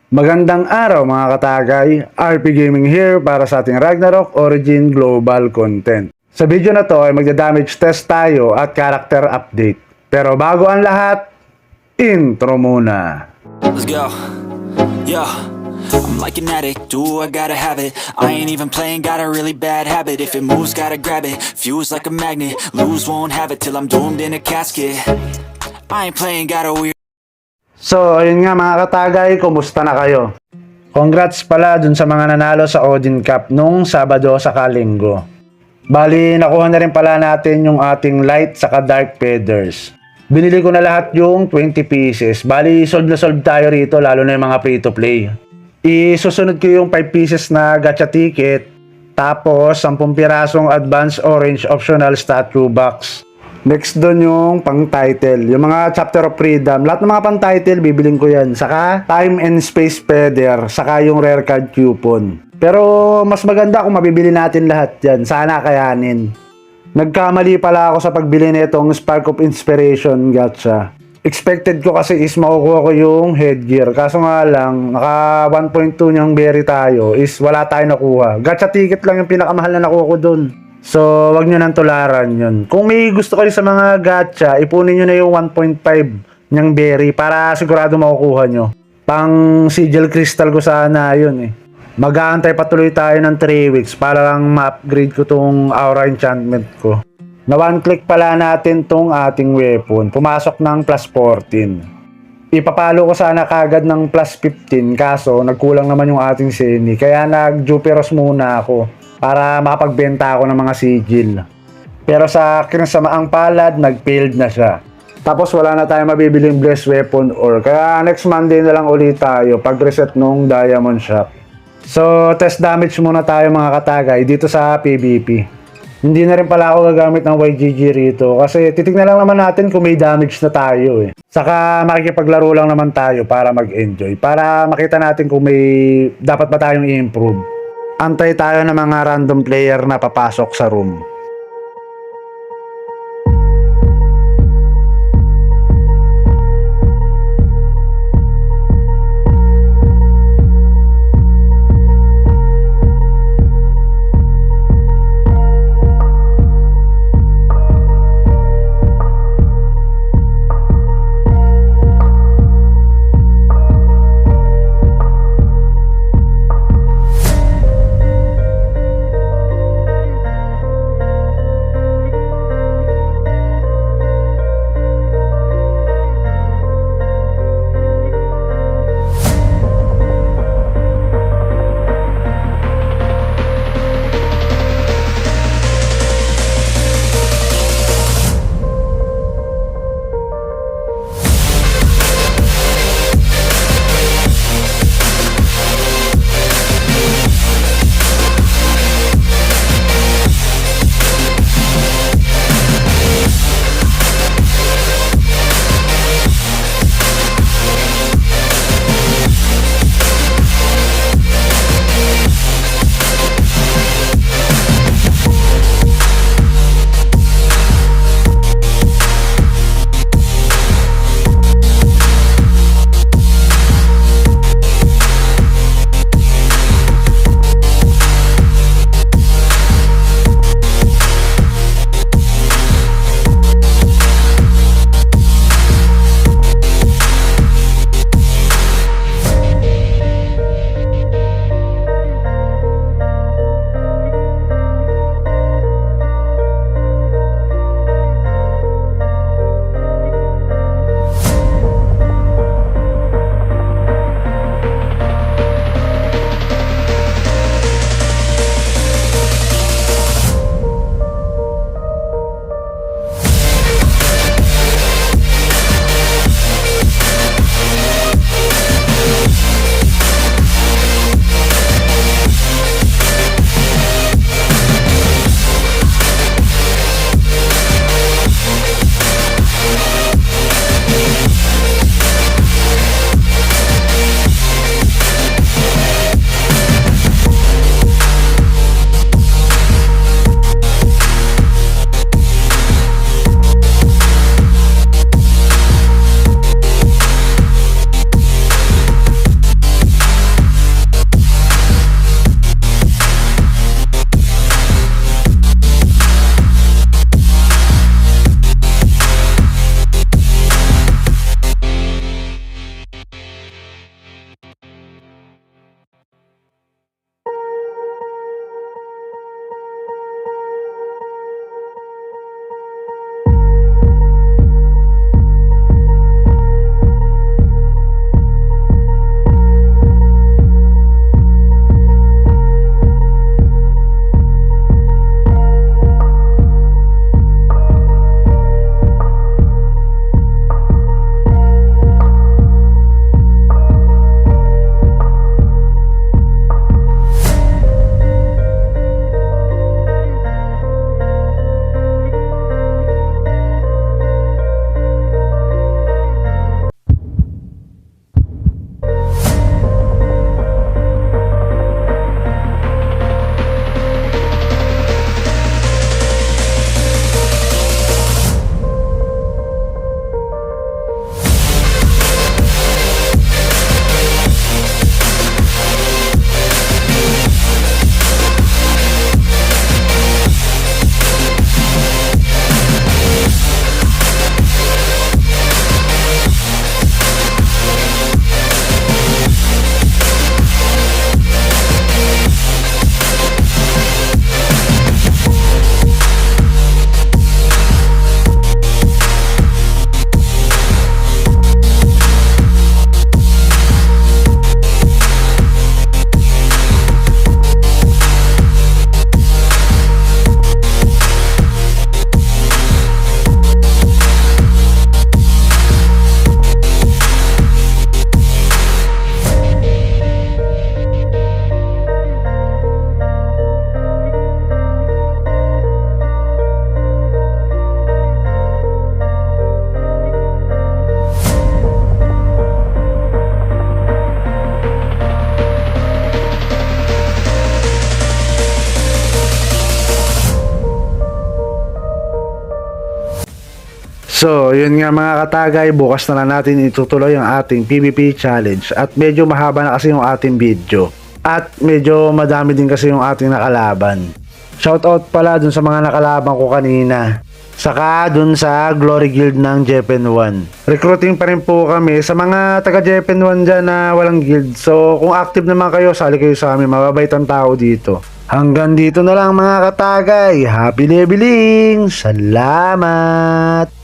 Magandang araw mga katagay, RP Gaming here para sa ating Ragnarok Origin Global Content. Sa video na to ay magda-damage test tayo at character update. Pero bago ang lahat, intro muna. Let's go. Yeah. I'm like an addict, do I gotta have it. I ain't even playing, got a really bad habit. If it moves, gotta grab it, fuse like a magnet. Lose, won't have it till I'm doomed in a casket. I ain't playing, got a weird. So, ayun nga mga katagay, kumusta na kayo? Congrats pala dun sa mga nanalo sa Odin Cup nung Sabado sa Linggo. Bali, nakuha na rin pala natin yung ating light saka dark feathers. Binili ko na lahat yung 20 pieces. Bali, solve na solve tayo rito, lalo na yung mga free to play. Isusunod ko yung 5 pieces na gacha ticket, tapos 10 pirasong advance orange optional statue box. Next doon yung pang-title, yung mga chapter of freedom. Lahat ng mga pang-title, bibiling ko yan. Saka time and space feather, saka yung rare card coupon. Pero mas maganda kung mabibili natin lahat yan. Sana kayanin. Nagkamali pala ako sa pagbili nitong Spark of Inspiration gacha. Expected ko kasi is makukuha ko yung headgear. Kaso nga lang, naka 1.2 niyang berry tayo is wala tayong nakuha. Gacha ticket lang yung pinakamahal na nakuha ko dun. So, wag nyo nang tularan yun. Kung may gusto kayo sa mga gacha, ipunin nyo na yung 1.5 niyang berry para sigurado makukuha nyo. Pang sigil crystal ko sana yun eh. Mag-aantay patuloy tayo ng 3 weeks para lang ma-upgrade ko tong aura enchantment ko. Na one click pala natin tong ating weapon. Pumasok ng plus 14. Ipapalo ko sana kagad ng plus 15 kaso nagkulang naman yung ating Seni. Kaya nag-Juperos muna ako para makapagbenta ako ng mga sigil. Pero sa kinasamaang palad, nag-failed na siya. Tapos wala na tayong mabibiling blessed weapon ore. Kaya next Monday na lang ulit tayo pag-reset nung diamond shop. So, test damage muna tayo mga katagay dito sa PvP. Hindi na rin pala ako gagamit ng YGG rito kasi titignan lang naman natin kung may damage na tayo eh. Saka makikipaglaro lang naman tayo para mag-enjoy. Para makita natin kung may dapat ba tayong i-improve. Antay tayo ng mga random player na papasok sa room. So, yun nga mga katagay, bukas na lang natin itutuloy ang ating PvP challenge. At medyo mahaba na kasi yung ating video. At medyo madami din kasi yung ating nakalaban. Shoutout pala dun sa mga nakalaban ko kanina. Saka dun sa Glory Guild ng Jepen 1. Recruiting pa rin po kami sa mga taga Jepen 1 dyan na walang guild. So kung active naman kayo, sali kayo sa amin. Mababait ang tao dito. Hanggang dito na lang mga katagay. Happy leveling! Salamat!